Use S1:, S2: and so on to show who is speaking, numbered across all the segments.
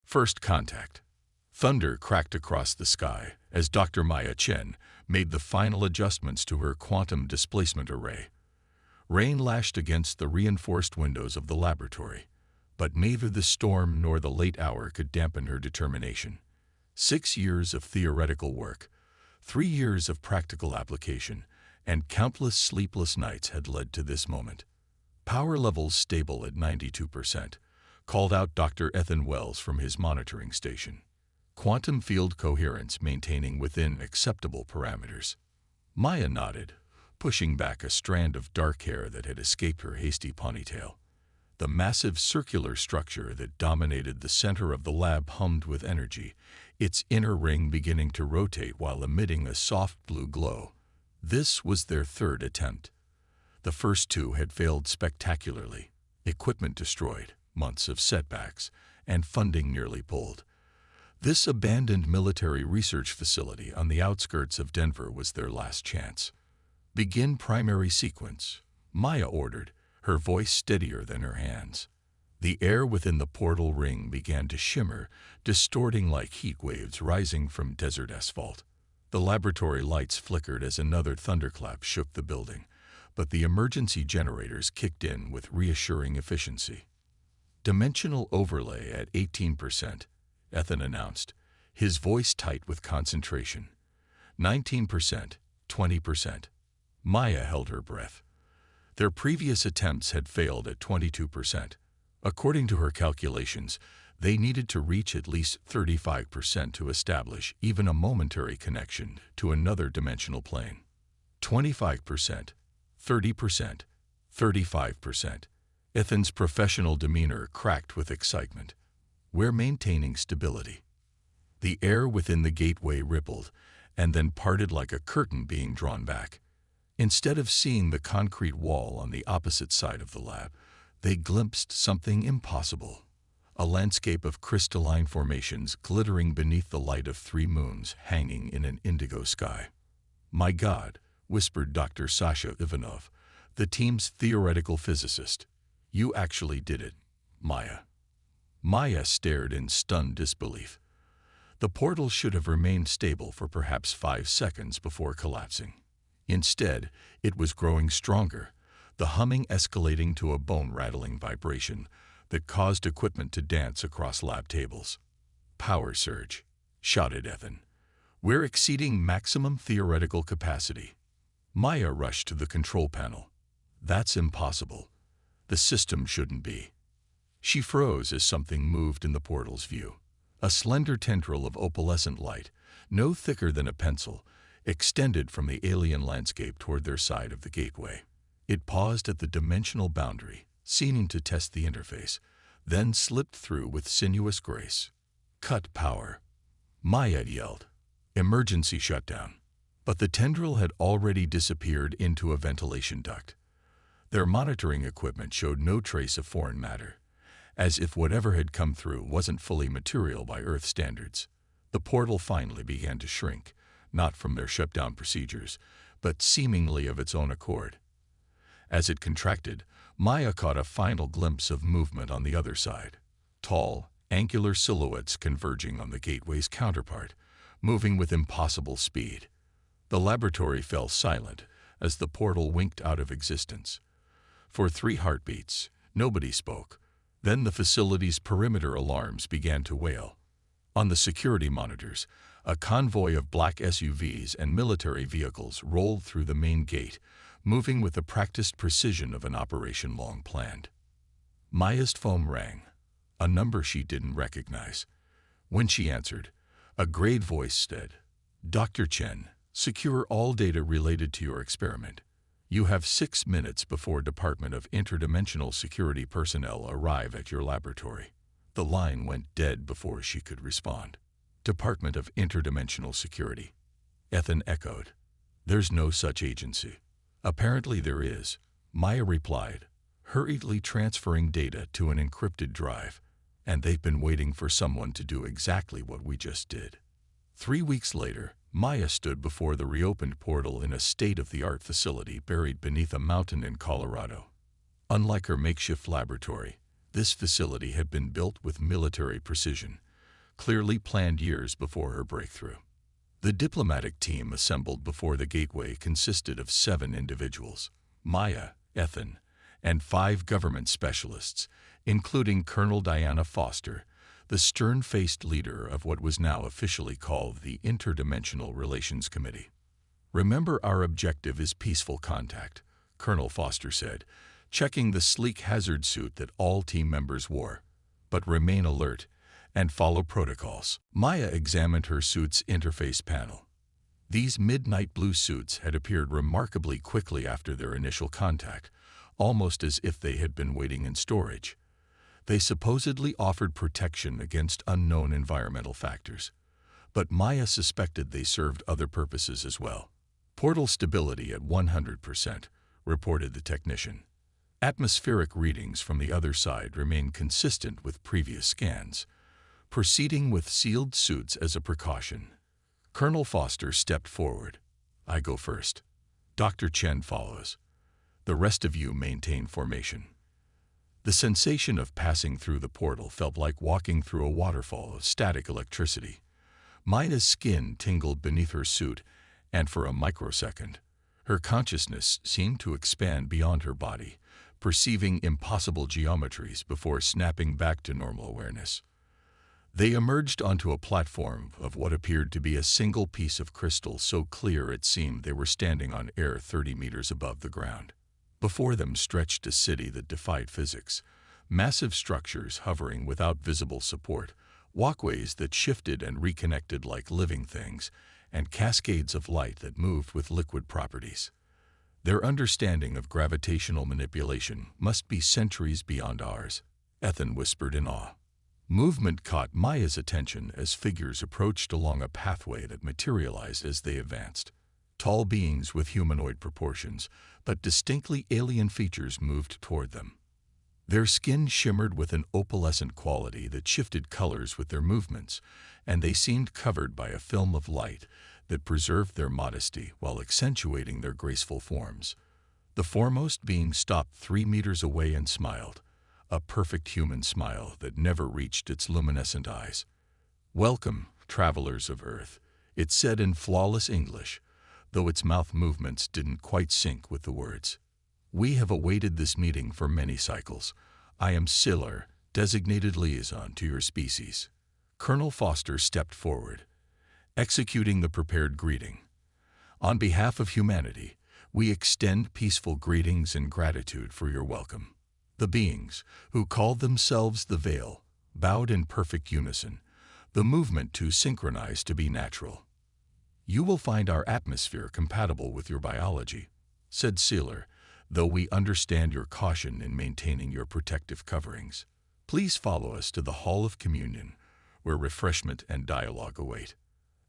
S1: First contact. Thunder cracked across the sky as Dr. Maya Chen made the final adjustments to her quantum displacement array. Rain lashed against the reinforced windows of the laboratory, but neither the storm nor the late hour could dampen her determination. 6 years of theoretical work, 3 years of practical application, and countless sleepless nights had led to this moment. Power levels stable at 92%, called out Dr. Ethan Wells from his monitoring station. Quantum field coherence maintaining within acceptable parameters. Maya nodded, pushing back a strand of dark hair that had escaped her hasty ponytail. The massive circular structure that dominated the center of the lab hummed with energy, its inner ring beginning to rotate while emitting a soft blue glow. This was their third attempt. The first 2 had failed spectacularly. Equipment destroyed, months of setbacks, and funding nearly pulled. This abandoned military research facility on the outskirts of Denver was their last chance. Begin primary sequence, Maya ordered, her voice steadier than her hands. The air within the portal ring began to shimmer, distorting like heat waves rising from desert asphalt. The laboratory lights flickered as another thunderclap shook the building, but the emergency generators kicked in with reassuring efficiency. Dimensional overlay at 18%, Ethan announced, his voice tight with concentration. 19%, 20%. Maya held her breath. Their previous attempts had failed at 22%. According to her calculations, they needed to reach at least 35% to establish even a momentary connection to another dimensional plane. 25%, 30%, 35%. Ethan's professional demeanor cracked with excitement. We're maintaining stability. The air within the gateway rippled and then parted like a curtain being drawn back. Instead of seeing the concrete wall on the opposite side of the lab, they glimpsed something impossible. A landscape of crystalline formations glittering beneath the light of 3 moons hanging in an indigo sky. "My God," whispered Dr. Sasha Ivanov, the team's theoretical physicist. "You actually did it, Maya." Maya stared in stunned disbelief. The portal should have remained stable for perhaps 5 seconds before collapsing. Instead, it was growing stronger, the humming escalating to a bone-rattling vibration that caused equipment to dance across lab tables. "Power surge," shouted Ethan. "We're exceeding maximum theoretical capacity." Maya rushed to the control panel. "That's impossible. The system shouldn't be." She froze as something moved in the portal's view. A slender tendril of opalescent light, no thicker than a pencil, extended from the alien landscape toward their side of the gateway. It paused at the dimensional boundary, seeming to test the interface, then slipped through with sinuous grace. "Cut power," Maya yelled. "Emergency shutdown." But the tendril had already disappeared into a ventilation duct. Their monitoring equipment showed no trace of foreign matter, as if whatever had come through wasn't fully material by Earth standards. The portal finally began to shrink, not from their shutdown procedures, but seemingly of its own accord. As it contracted, Maya caught a final glimpse of movement on the other side. Tall, angular silhouettes converging on the gateway's counterpart, moving with impossible speed. The laboratory fell silent as the portal winked out of existence. For 3 heartbeats, nobody spoke. Then the facility's perimeter alarms began to wail. On the security monitors, a convoy of black SUVs and military vehicles rolled through the main gate, moving with the practiced precision of an operation long planned. Maya's phone rang, a number she didn't recognize. When she answered, a grave voice said, "Dr. Chen, secure all data related to your experiment. You have 6 minutes before Department of Interdimensional Security personnel arrive at your laboratory." The line went dead before she could respond. "Department of Interdimensional Security," Ethan echoed. "There's no such agency." "Apparently there is," Maya replied, hurriedly transferring data to an encrypted drive. "And they've been waiting for someone to do exactly what we just did." 3 weeks later, Maya stood before the reopened portal in a state-of-the-art facility buried beneath a mountain in Colorado. Unlike her makeshift laboratory, this facility had been built with military precision, clearly planned years before her breakthrough. The diplomatic team assembled before the gateway consisted of 7 individuals: Maya, Ethan, and 5 government specialists, including Colonel Diana Foster, the stern-faced leader of what was now officially called the Interdimensional Relations Committee. "Remember, our objective is peaceful contact," Colonel Foster said, checking the sleek hazard suit that all team members wore. "But remain alert and follow protocols." Maya examined her suit's interface panel. These midnight blue suits had appeared remarkably quickly after their initial contact, almost as if they had been waiting in storage. They supposedly offered protection against unknown environmental factors, but Maya suspected they served other purposes as well. "Portal stability at 100%, reported the technician. "Atmospheric readings from the other side remain consistent with previous scans. Proceeding with sealed suits as a precaution." Colonel Foster stepped forward. "I go first. Dr. Chen follows. The rest of you maintain formation." The sensation of passing through the portal felt like walking through a waterfall of static electricity. Maya's skin tingled beneath her suit, and for a microsecond, her consciousness seemed to expand beyond her body, perceiving impossible geometries before snapping back to normal awareness. They emerged onto a platform of what appeared to be a single piece of crystal so clear it seemed they were standing on air 30 meters above the ground. Before them stretched a city that defied physics, massive structures hovering without visible support, walkways that shifted and reconnected like living things, and cascades of light that moved with liquid properties. Their understanding of gravitational manipulation must be centuries beyond ours, Ethan whispered in awe. Movement caught Maya's attention as figures approached along a pathway that materialized as they advanced. Tall beings with humanoid proportions, but distinctly alien features moved toward them. Their skin shimmered with an opalescent quality that shifted colors with their movements, and they seemed covered by a film of light that preserved their modesty while accentuating their graceful forms. The foremost being stopped 3 meters away and smiled, a perfect human smile that never reached its luminescent eyes. "Welcome, travelers of Earth," it said in flawless English, though its mouth movements didn't quite sync with the words. "We have awaited this meeting for many cycles. I am Siller, designated liaison to your species." Colonel Foster stepped forward, executing the prepared greeting. "On behalf of humanity, we extend peaceful greetings and gratitude for your welcome." The beings, who called themselves the Veil, bowed in perfect unison, the movement too synchronized to be natural. "You will find our atmosphere compatible with your biology," said Sealer, "though we understand your caution in maintaining your protective coverings. Please follow us to the Hall of Communion, where refreshment and dialogue await."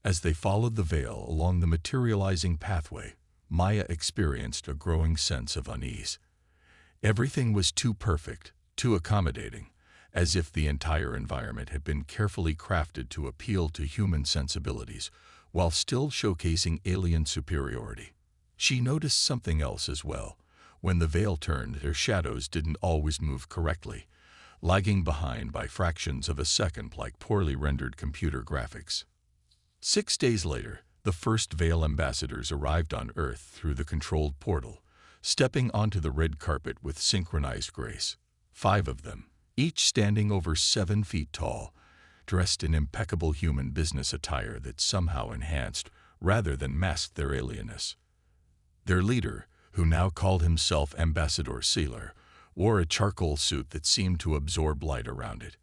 S1: As they followed the Veil along the materializing pathway, Maya experienced a growing sense of unease. Everything was too perfect, too accommodating, as if the entire environment had been carefully crafted to appeal to human sensibilities, while still showcasing alien superiority. She noticed something else as well. When the Veil turned, their shadows didn't always move correctly, lagging behind by fractions of a second like poorly rendered computer graphics. 6 days later, the first Veil ambassadors arrived on Earth through the controlled portal, stepping onto the red carpet with synchronized grace. 5 of them, each standing over 7 feet tall, dressed in impeccable human business attire that somehow enhanced rather than masked their alienness. Their leader, who now called himself Ambassador Sealer, wore a charcoal suit that seemed to absorb light around it.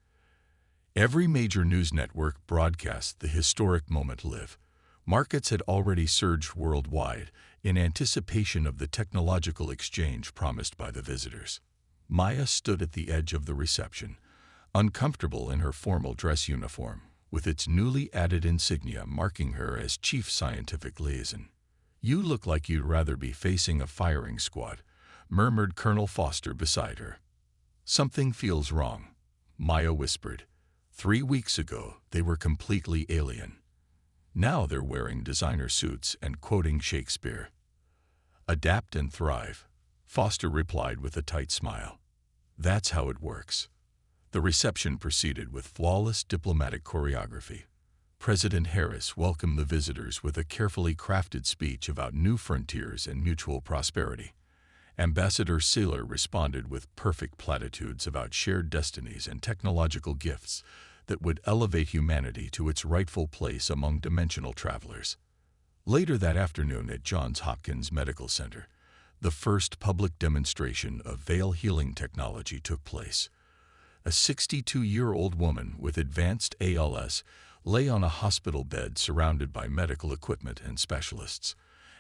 S1: Every major news network broadcast the historic moment live. Markets had already surged worldwide in anticipation of the technological exchange promised by the visitors. Maya stood at the edge of the reception, uncomfortable in her formal dress uniform, with its newly added insignia marking her as Chief Scientific Liaison. "You look like you'd rather be facing a firing squad," murmured Colonel Foster beside her. "Something feels wrong," Maya whispered. 3 weeks ago, they were completely alien. Now they're wearing designer suits and quoting Shakespeare. "Adapt and thrive," Foster replied with a tight smile. "That's how it works." The reception proceeded with flawless diplomatic choreography. President Harris welcomed the visitors with a carefully crafted speech about new frontiers and mutual prosperity. Ambassador Sailor responded with perfect platitudes about shared destinies and technological gifts that would elevate humanity to its rightful place among dimensional travelers. Later that afternoon at Johns Hopkins Medical Center, the first public demonstration of veil healing technology took place. A 62-year-old woman with advanced ALS lay on a hospital bed surrounded by medical equipment and specialists.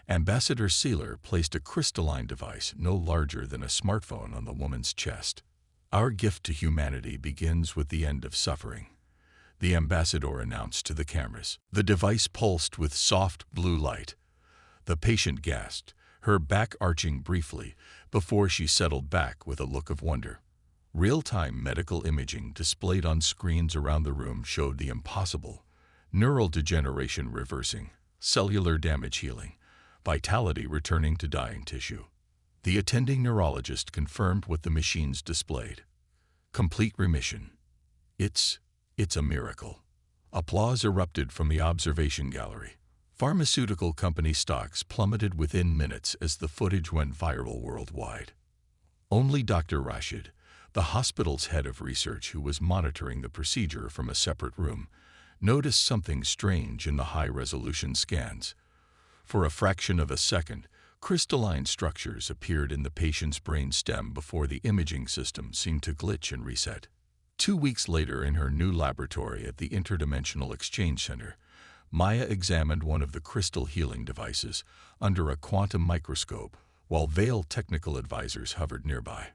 S1: Ambassador Sailor placed a crystalline device no larger than a smartphone on the woman's chest. "Our gift to humanity begins with the end of suffering," the ambassador announced to the cameras. The device pulsed with soft blue light. The patient gasped, her back arching briefly before she settled back with a look of wonder. Real-time medical imaging displayed on screens around the room showed the impossible: neural degeneration reversing, cellular damage healing, vitality returning to dying tissue. The attending neurologist confirmed what the machines displayed: complete remission. It's a miracle." Applause erupted from the observation gallery. Pharmaceutical company stocks plummeted within minutes as the footage went viral worldwide. Only Dr. Rashid, the hospital's head of research who was monitoring the procedure from a separate room, noticed something strange in the high-resolution scans. For a fraction of a second, crystalline structures appeared in the patient's brain stem before the imaging system seemed to glitch and reset. 2 weeks later, in her new laboratory at the Interdimensional Exchange Center, Maya examined one of the crystal healing devices under a quantum microscope while veiled technical advisors hovered nearby.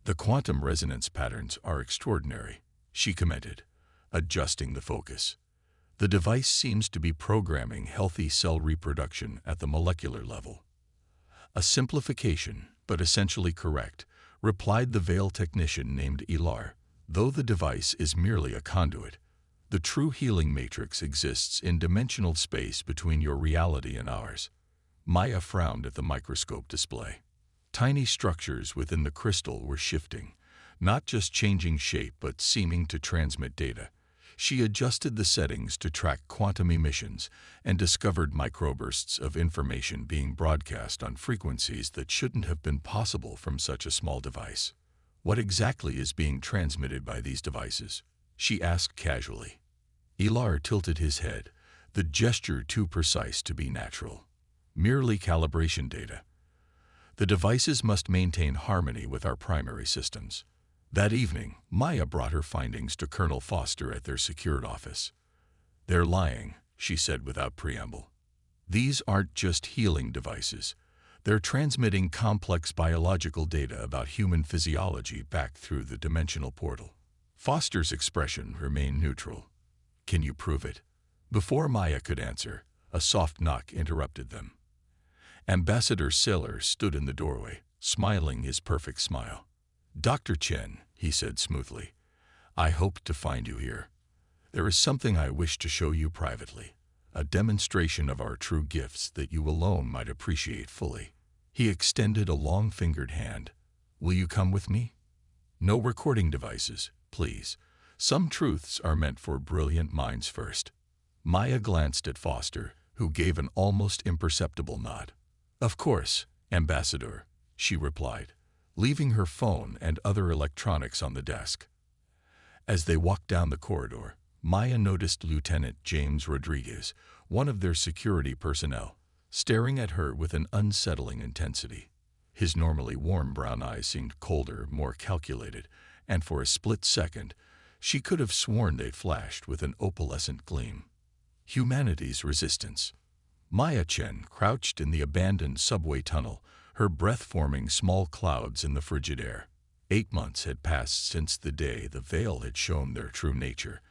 S1: "The quantum resonance patterns are extraordinary," she commented, adjusting the focus. "The device seems to be programming healthy cell reproduction at the molecular level." "A simplification, but essentially correct," replied the veil technician named Ilar. "Though the device is merely a conduit, the true healing matrix exists in dimensional space between your reality and ours." Maya frowned at the microscope display. Tiny structures within the crystal were shifting, not just changing shape but seeming to transmit data. She adjusted the settings to track quantum emissions and discovered microbursts of information being broadcast on frequencies that shouldn't have been possible from such a small device. "What exactly is being transmitted by these devices?" she asked casually. Ilar tilted his head, the gesture too precise to be natural. "Merely calibration data. The devices must maintain harmony with our primary systems." That evening, Maya brought her findings to Colonel Foster at their secured office. "They're lying," she said without preamble. "These aren't just healing devices. They're transmitting complex biological data about human physiology back through the dimensional portal." Foster's expression remained neutral. "Can you prove it?" Before Maya could answer, a soft knock interrupted them. Ambassador Sailor stood in the doorway, smiling his perfect smile. "Dr. Chen," he said smoothly, "I hoped to find you here. There is something I wish to show you privately, a demonstration of our true gifts that you alone might appreciate fully." He extended a long-fingered hand. "Will you come with me? No recording devices, please. Some truths are meant for brilliant minds first." Maya glanced at Foster, who gave an almost imperceptible nod. "Of course, Ambassador," she replied, leaving her phone and other electronics on the desk. As they walked down the corridor, Maya noticed Lieutenant James Rodriguez, one of their security personnel, staring at her with an unsettling intensity. His normally warm brown eyes seemed colder, more calculated, and for a split second, she could have sworn they flashed with an opalescent gleam. Humanity's resistance. Maya Chen crouched in the abandoned subway tunnel, her breath forming small clouds in the frigid air. 8 months had passed since the day the veil had shown their true nature.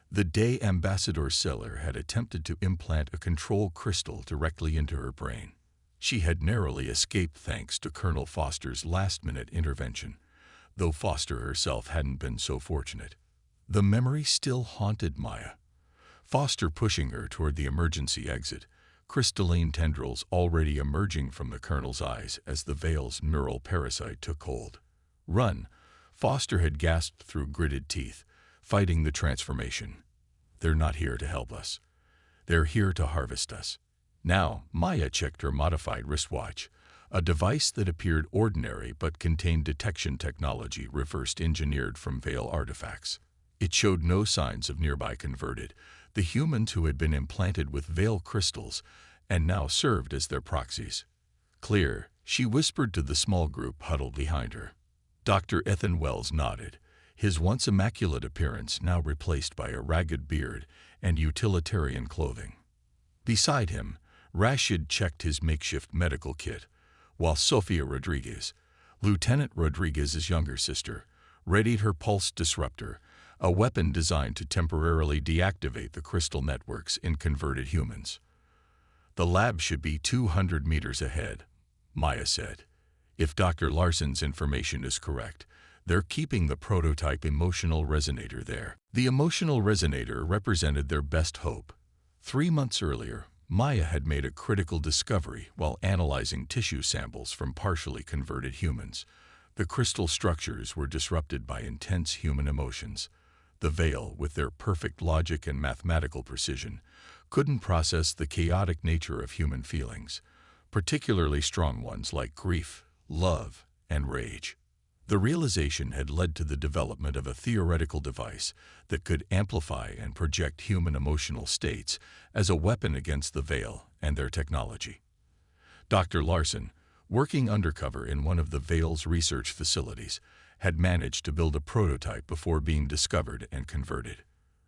S1: The day Ambassador Sailor had attempted to implant a control crystal directly into her brain. She had narrowly escaped thanks to Colonel Foster's last-minute intervention, though Foster herself hadn't been so fortunate. The memory still haunted Maya. Foster pushing her toward the emergency exit, crystalline tendrils already emerging from the Colonel's eyes as the veil's neural parasite took hold. "Run!" Foster had gasped through gritted teeth, fighting the transformation. They're not here to help us. They're here to harvest us. Now, Maya checked her modified wristwatch, a device that appeared ordinary but contained detection technology reversed engineered from Veil artifacts. It showed no signs of nearby converted, the humans who had been implanted with Veil crystals and now served as their proxies. Clear, she whispered to the small group huddled behind her. Dr. Ethan Wells nodded, his once immaculate appearance now replaced by a ragged beard and utilitarian clothing. Beside him, Rashid checked his makeshift medical kit, while Sofia Rodriguez, Lieutenant Rodriguez's younger sister, readied her pulse disruptor, a weapon designed to temporarily deactivate the crystal networks in converted humans. The lab should be 200 meters ahead, Maya said. If Dr. Larson's information is correct, they're keeping the prototype emotional resonator there. The emotional resonator represented their best hope. 3 months earlier, Maya had made a critical discovery while analyzing tissue samples from partially converted humans. The crystal structures were disrupted by intense human emotions. The Veil, with their perfect logic and mathematical precision, couldn't process the chaotic nature of human feelings, particularly strong ones like grief, love, and rage. The realization had led to the development of a theoretical device that could amplify and project human emotional states as a weapon against the Veil and their technology. Dr. Larson, working undercover in one of the Veil's research facilities, had managed to build a prototype before being discovered and converted.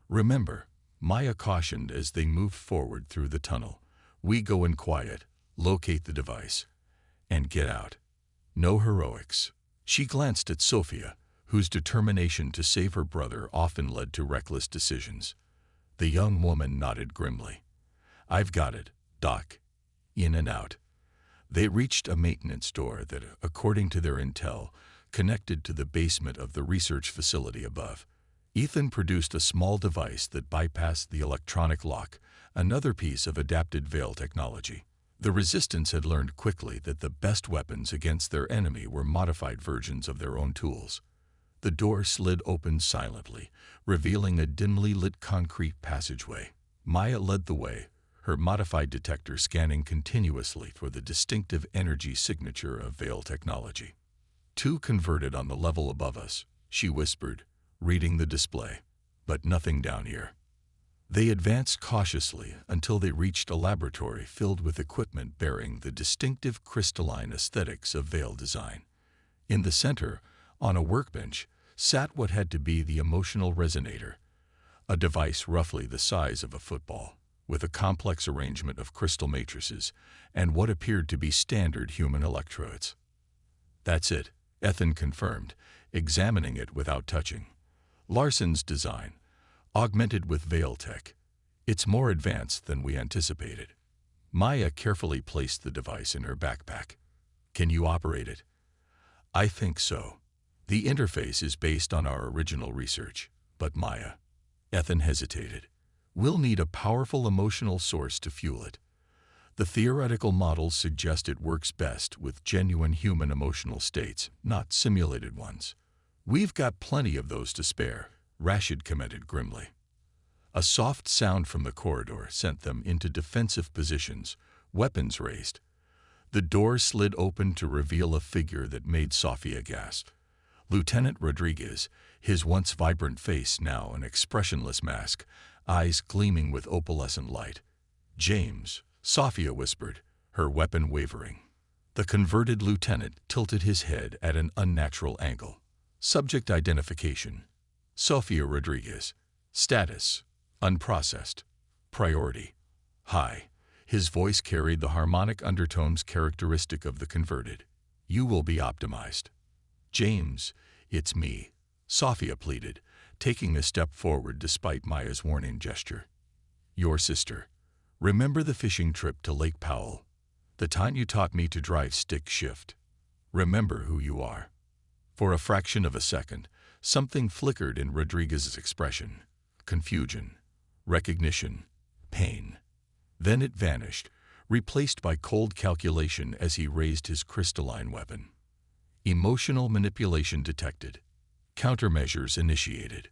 S1: Remember, Maya cautioned as they moved forward through the tunnel, we go in quiet, locate the device, and get out. No heroics. She glanced at Sophia, whose determination to save her brother often led to reckless decisions. The young woman nodded grimly. I've got it, Doc. In and out. They reached a maintenance door that, according to their intel, connected to the basement of the research facility above. Ethan produced a small device that bypassed the electronic lock, another piece of adapted Veil technology. The Resistance had learned quickly that the best weapons against their enemy were modified versions of their own tools. The door slid open silently, revealing a dimly lit concrete passageway. Maya led the way, her modified detector scanning continuously for the distinctive energy signature of Veil technology. 2 converted on the level above us, she whispered, reading the display, but nothing down here. They advanced cautiously until they reached a laboratory filled with equipment bearing the distinctive crystalline aesthetics of Veil design. In the center, on a workbench, sat what had to be the emotional resonator, a device roughly the size of a football, with a complex arrangement of crystal matrices and what appeared to be standard human electrodes. That's it, Ethan confirmed, examining it without touching. Larson's design, augmented with Veil tech. It's more advanced than we anticipated. Maya carefully placed the device in her backpack. Can you operate it? I think so. The interface is based on our original research, but Maya. Ethan hesitated. We'll need a powerful emotional source to fuel it. The theoretical models suggest it works best with genuine human emotional states, not simulated ones. We've got plenty of those to spare, Rashid commented grimly. A soft sound from the corridor sent them into defensive positions, weapons raised. The door slid open to reveal a figure that made Sofia gasp. Lieutenant Rodriguez, his once vibrant face now an expressionless mask, eyes gleaming with opalescent light. James, Sofia whispered, her weapon wavering. The converted lieutenant tilted his head at an unnatural angle. Subject identification. Sofia Rodriguez. Status. Unprocessed. Priority. High. His voice carried the harmonic undertones characteristic of the converted. You will be optimized. James, it's me, Sofia pleaded, taking a step forward despite Maya's warning gesture. Your sister. Remember the fishing trip to Lake Powell? The time you taught me to drive stick shift. Remember who you are. For a fraction of a second, something flickered in Rodriguez's expression. Confusion, recognition, pain. Then it vanished, replaced by cold calculation as he raised his crystalline weapon. Emotional manipulation detected. Countermeasures initiated.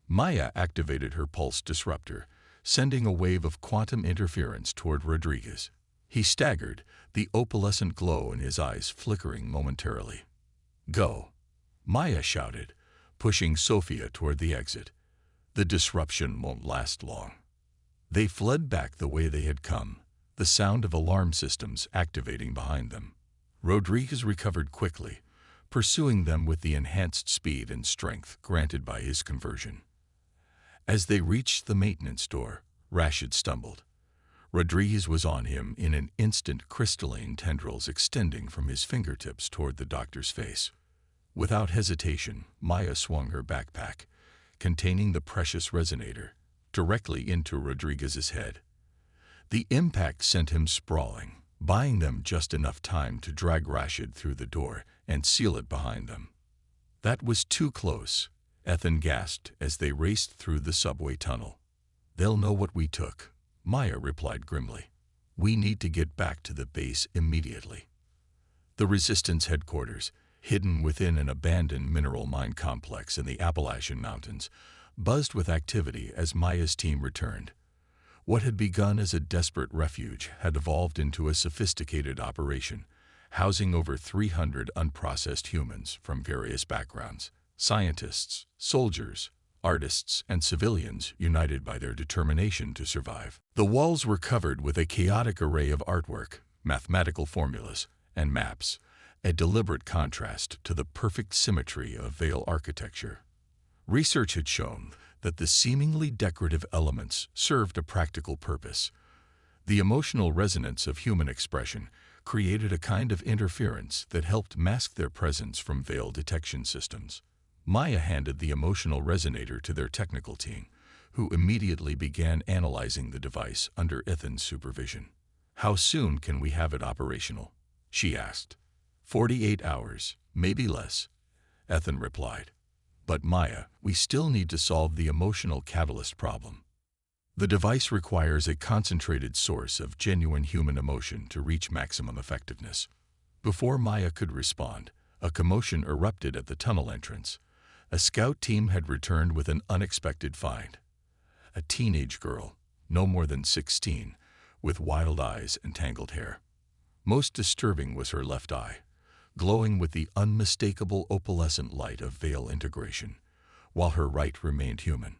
S1: Maya activated her pulse disruptor, sending a wave of quantum interference toward Rodriguez. He staggered, the opalescent glow in his eyes flickering momentarily. "Go!" Maya shouted, pushing Sophia toward the exit. "The disruption won't last long." They fled back the way they had come, the sound of alarm systems activating behind them. Rodriguez recovered quickly, pursuing them with the enhanced speed and strength granted by his conversion. As they reached the maintenance door, Rashid stumbled. Rodriguez was on him in an instant, crystalline tendrils extending from his fingertips toward the doctor's face. Without hesitation, Maya swung her backpack, containing the precious resonator, directly into Rodriguez's head. The impact sent him sprawling, buying them just enough time to drag Rashid through the door and seal it behind them. "That was too close," Ethan gasped as they raced through the subway tunnel. "They'll know what we took," Maya replied grimly. "We need to get back to the base immediately." The Resistance headquarters, hidden within an abandoned mineral mine complex in the Appalachian Mountains, buzzed with activity as Maya's team returned. What had begun as a desperate refuge had evolved into a sophisticated operation, housing over 300 unprocessed humans from various backgrounds: scientists, soldiers, artists, and civilians united by their determination to survive. The walls were covered with a chaotic array of artwork, mathematical formulas, and maps, a deliberate contrast to the perfect symmetry of Vale architecture. Research had shown that the seemingly decorative elements served a practical purpose. The emotional resonance of human expression created a kind of interference that helped mask their presence from Vale detection systems. Maya handed the emotional resonator to their technical team, who immediately began analyzing the device under Ethan's supervision. "How soon can we have it operational?" she asked. 48 hours, maybe less," Ethan replied. "But Maya, we still need to solve the emotional catalyst problem. The device requires a concentrated source of genuine human emotion to reach maximum effectiveness." Before Maya could respond, a commotion erupted at the tunnel entrance. A scout team had returned with an unexpected find. A teenage girl, no more than 16, with wild eyes and tangled hair. Most disturbing was her left eye, glowing with the unmistakable opalescent light of Vale integration, while her right remained human.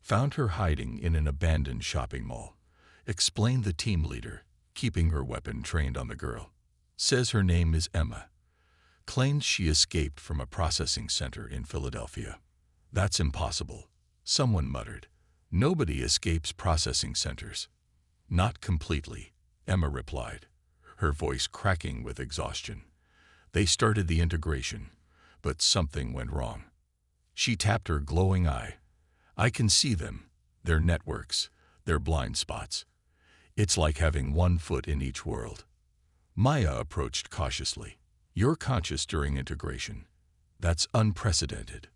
S1: "Found her hiding in an abandoned shopping mall," explained the team leader, keeping her weapon trained on the girl. "Says her name is Emma. Claims she escaped from a processing center in Philadelphia." "That's impossible," someone muttered. "Nobody escapes processing centers." "Not completely," Emma replied, her voice cracking with exhaustion. "They started the integration, but something went wrong." She tapped her glowing eye. "I can see them, their networks, their blind spots. It's like having one foot in each world." Maya approached cautiously. "You're conscious during integration. That's unprecedented."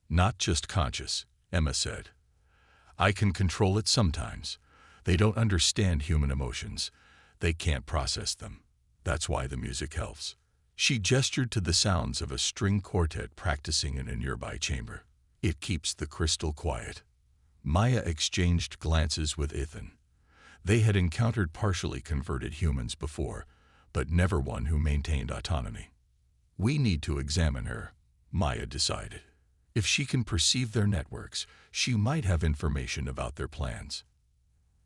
S1: "Not just conscious," Emma said. "I can control it sometimes. They don't understand human emotions. They can't process them. That's why the music helps." She gestured to the sounds of a string quartet practicing in a nearby chamber. "It keeps the crystal quiet." Maya exchanged glances with Ethan. They had encountered partially converted humans before, but never one who maintained autonomy. "We need to examine her," Maya decided. "If she can perceive their networks, she might have information about their plans."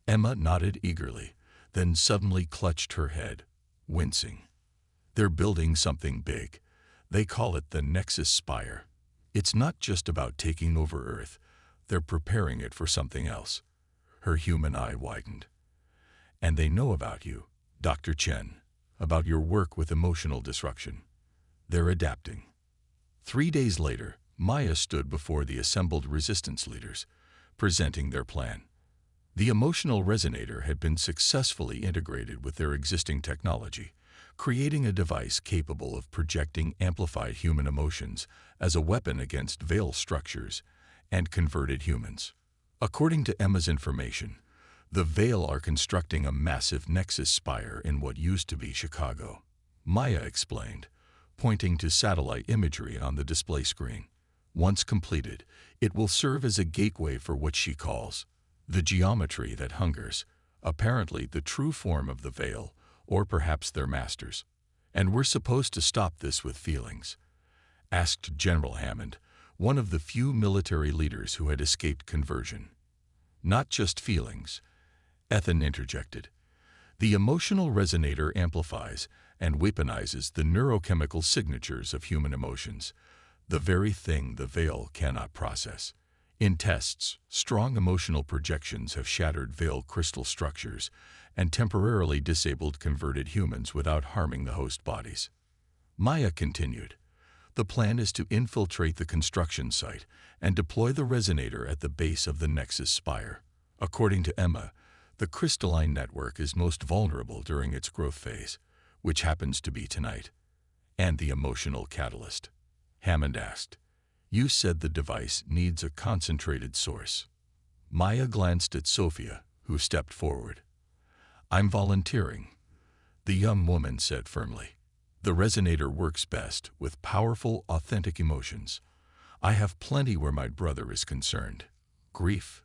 S1: Emma nodded eagerly, then suddenly clutched her head, wincing. "They're building something big. They call it the Nexus Spire. It's not just about taking over Earth. They're preparing it for something else." Her human eye widened. "And they know about you, Dr. Chen, about your work with emotional disruption. They're adapting." 3 days later, Maya stood before the assembled resistance leaders, presenting their plan. The emotional resonator had been successfully integrated with their existing technology, creating a device capable of projecting amplified human emotions as a weapon against Vale structures and converted humans. According to Emma's information, the Vale are constructing a massive Nexus Spire in what used to be Chicago. Maya explained, pointing to satellite imagery on the display screen. Once completed, it will serve as a gateway for what she calls the geometry that hungers, apparently the true form of the Veil, or perhaps their masters. And we're supposed to stop this with feelings? Asked General Hammond, one of the few military leaders who had escaped conversion. Not just feelings, Ethan interjected. The emotional resonator amplifies and weaponizes the neurochemical signatures of human emotions, the very thing the Veil cannot process. In tests, strong emotional projections have shattered Veil crystal structures and temporarily disabled converted humans without harming the host bodies. Maya continued. The plan is to infiltrate the construction site and deploy the resonator at the base of the Nexus spire. According to Emma, the crystalline network is most vulnerable during its growth phase, which happens to be tonight. And the emotional catalyst? Hammond asked. You said the device needs a concentrated source. Maya glanced at Sophia, who stepped forward. I'm volunteering, the young woman said firmly. The resonator works best with powerful, authentic emotions. I have plenty where my brother is concerned. Grief,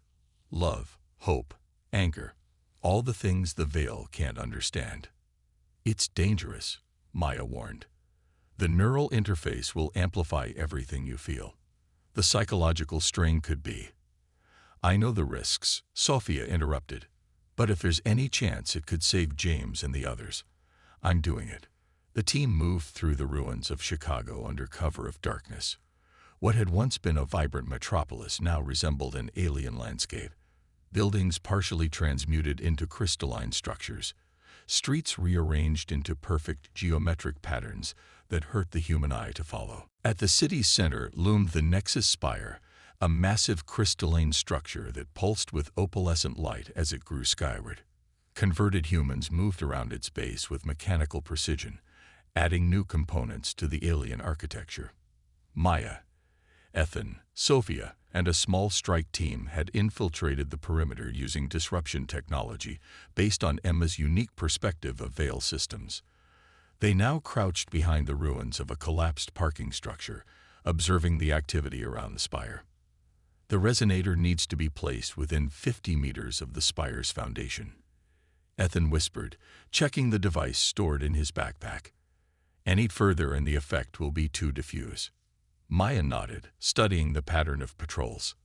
S1: love, hope, anger, all the things the Veil can't understand. It's dangerous, Maya warned. The neural interface will amplify everything you feel. The psychological strain could be. I know the risks, Sophia interrupted, but if there's any chance it could save James and the others, I'm doing it. The team moved through the ruins of Chicago under cover of darkness. What had once been a vibrant metropolis now resembled an alien landscape. Buildings partially transmuted into crystalline structures, streets rearranged into perfect geometric patterns that hurt the human eye to follow. At the city's center loomed the Nexus Spire, a massive crystalline structure that pulsed with opalescent light as it grew skyward. Converted humans moved around its base with mechanical precision, adding new components to the alien architecture. Maya, Ethan, Sophia, and a small strike team had infiltrated the perimeter using disruption technology based on Emma's unique perspective of Veil systems. They now crouched behind the ruins of a collapsed parking structure, observing the activity around the spire. The resonator needs to be placed within 50 meters of the spire's foundation, Ethan whispered, checking the device stored in his backpack. Any further and the effect will be too diffuse. Maya nodded, studying the pattern of patrols.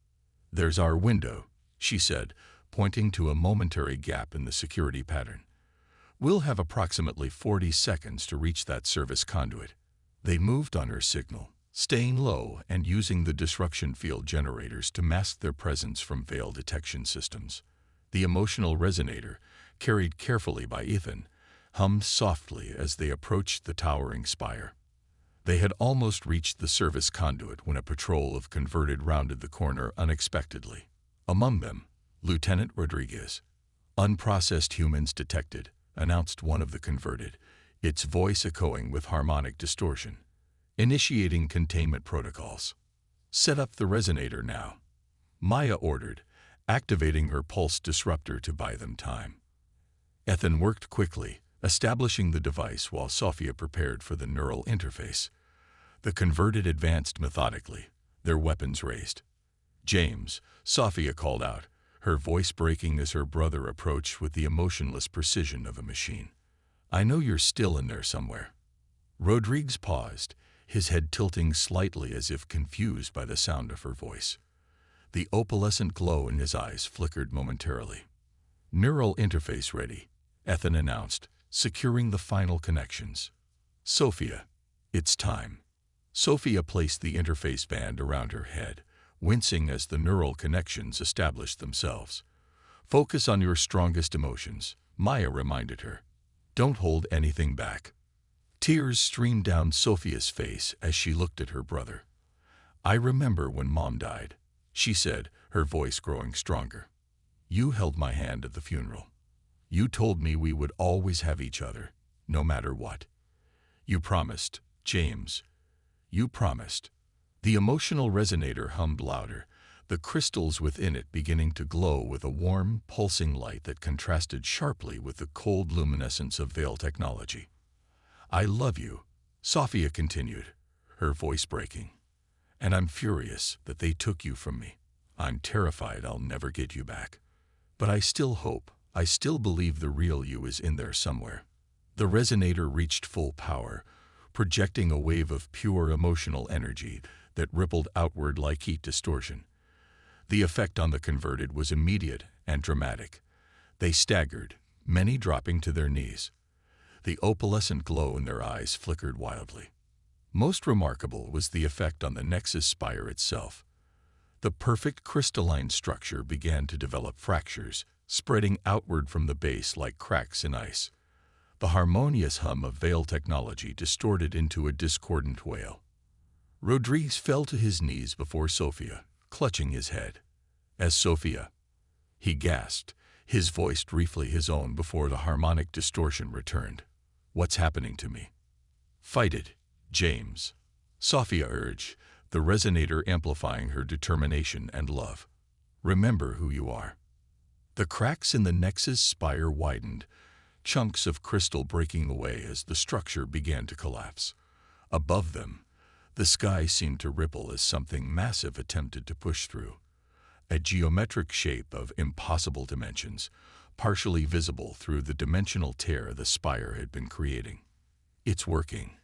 S1: There's our window, she said, pointing to a momentary gap in the security pattern. We'll have approximately 40 seconds to reach that service conduit. They moved on her signal, staying low and using the disruption field generators to mask their presence from Veil detection systems. The emotional resonator, carried carefully by Ethan, hummed softly as they approached the towering spire. They had almost reached the service conduit when a patrol of converted rounded the corner unexpectedly. Among them, Lieutenant Rodriguez. Unprocessed humans detected, announced one of the converted, its voice echoing with harmonic distortion. Initiating containment protocols. Set up the resonator now, Maya ordered, activating her pulse disruptor to buy them time. Ethan worked quickly, establishing the device while Sophia prepared for the neural interface. The converted advanced methodically, their weapons raised. James, Sophia called out, her voice breaking as her brother approached with the emotionless precision of a machine. I know you're still in there somewhere. Rodriguez paused, his head tilting slightly as if confused by the sound of her voice. The opalescent glow in his eyes flickered momentarily. Neural interface ready, Ethan announced, securing the final connections. Sophia, it's time. Sophia placed the interface band around her head, wincing as the neural connections established themselves. Focus on your strongest emotions, Maya reminded her. Don't hold anything back. Tears streamed down Sophia's face as she looked at her brother. I remember when Mom died, she said, her voice growing stronger. You held my hand at the funeral. You told me we would always have each other, no matter what. You promised, James. You promised. The emotional resonator hummed louder, the crystals within it beginning to glow with a warm, pulsing light that contrasted sharply with the cold luminescence of Veil technology. I love you, Sophia continued, her voice breaking. And I'm furious that they took you from me. I'm terrified I'll never get you back. But I still hope, I still believe the real you is in there somewhere." The resonator reached full power, projecting a wave of pure emotional energy that rippled outward like heat distortion. The effect on the converted was immediate and dramatic. They staggered, many dropping to their knees. The opalescent glow in their eyes flickered wildly. Most remarkable was the effect on the Nexus spire itself. The perfect crystalline structure began to develop fractures, spreading outward from the base like cracks in ice. The harmonious hum of veil technology distorted into a discordant wail. Rodriguez fell to his knees before Sophia, clutching his head. "As Sophia," he gasped, his voice briefly his own before the harmonic distortion returned. "What's happening to me?" "Fight it, James," Sophia urged, the resonator amplifying her determination and love. "Remember who you are." The cracks in the Nexus spire widened, chunks of crystal breaking away as the structure began to collapse. Above them, the sky seemed to ripple as something massive attempted to push through. A geometric shape of impossible dimensions, partially visible through the dimensional tear the spire had been creating. "It's working,"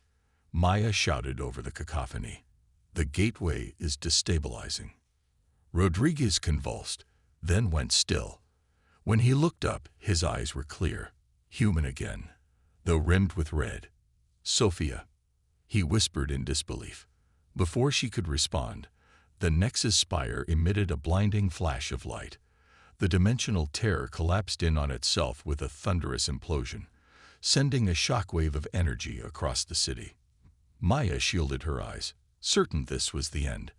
S1: Maya shouted over the cacophony. "The gateway is destabilizing." Rodriguez convulsed, then went still. When he looked up, his eyes were clear, human again, though rimmed with red. "Sophia," he whispered in disbelief. Before she could respond, the Nexus spire emitted a blinding flash of light. The dimensional tear collapsed in on itself with a thunderous implosion, sending a shockwave of energy across the city. Maya shielded her eyes, certain this was the end.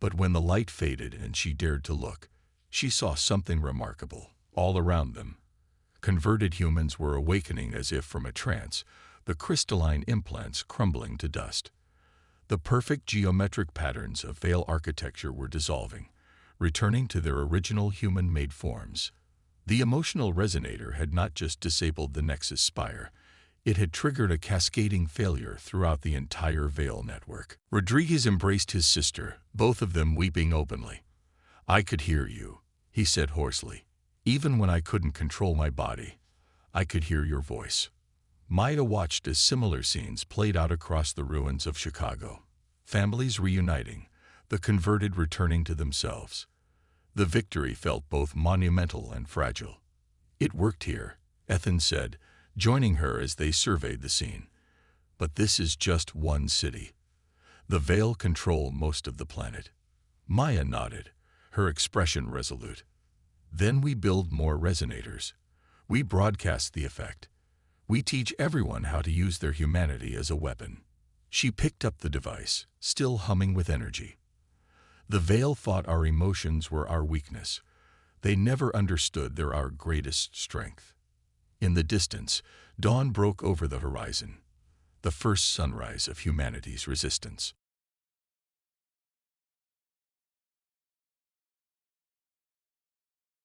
S1: But when the light faded and she dared to look, she saw something remarkable all around them. Converted humans were awakening as if from a trance, the crystalline implants crumbling to dust. The perfect geometric patterns of veil architecture were dissolving, returning to their original human-made forms. The emotional resonator had not just disabled the Nexus spire, it had triggered a cascading failure throughout the entire veil network. Rodriguez embraced his sister, both of them weeping openly. "I could hear you," he said hoarsely. "Even when I couldn't control my body, I could hear your voice." Maya watched as similar scenes played out across the ruins of Chicago. Families reuniting, the converted returning to themselves. The victory felt both monumental and fragile. "It worked here," Ethan said, joining her as they surveyed the scene. "But this is just one city. The veil control most of the planet." Maya nodded, her expression resolute. "Then we build more resonators. We broadcast the effect. We teach everyone how to use their humanity as a weapon." She picked up the device, still humming with energy. "The veil thought our emotions were our weakness. They never understood they're our greatest strength." In the distance, dawn broke over the horizon, the first sunrise of humanity's resistance.